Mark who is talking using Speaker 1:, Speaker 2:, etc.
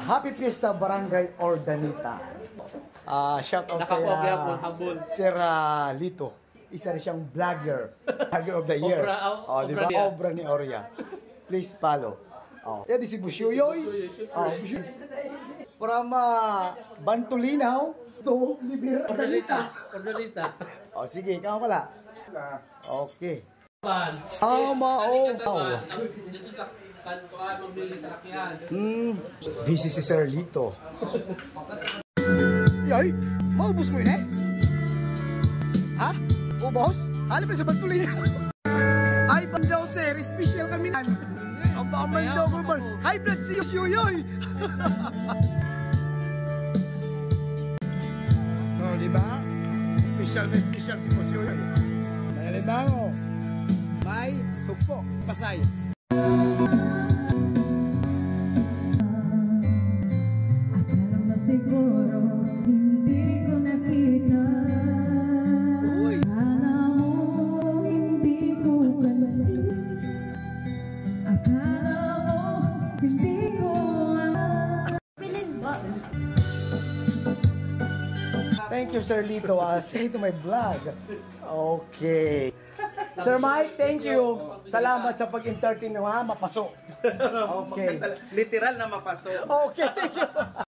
Speaker 1: Happy Fiesta Barangay Ordanita. Shout out kay Sir Lito. Isa rin siyang vlogger. Vlogger of the year. Diba? Obra ni Oria. Please follow. Yan di si Busyoyoy. From Bantulinaw to Libir Ordanita. Sige, ikaw pala. Okay.
Speaker 2: Dito sa kantuan, mabili sa lakyan.
Speaker 1: Busy si Sir Lito. Yay, maubos mo yun eh? Ha? Ubos? Halip na sa Bantulinaw. Ay, pandaw sir, special kami nan. Ang paman daw ko ba? High blood si Yoyoy. Diba? Special na special si Yoyoy. Nalibango. May sugpo, pasay.
Speaker 3: Akala mo siguro hindi ko nakita. Akala mo hindi ko pansin. Akala mo hindi ko alam. Pilin ba?
Speaker 1: Thank you, Sir Lito. Say to my vlog. Okay. Sir Mike, thank you. Salamat sa pag-entertain mo, ha? Mapaso. Okay.
Speaker 4: Literal na mapaso.
Speaker 1: Okay, thank you.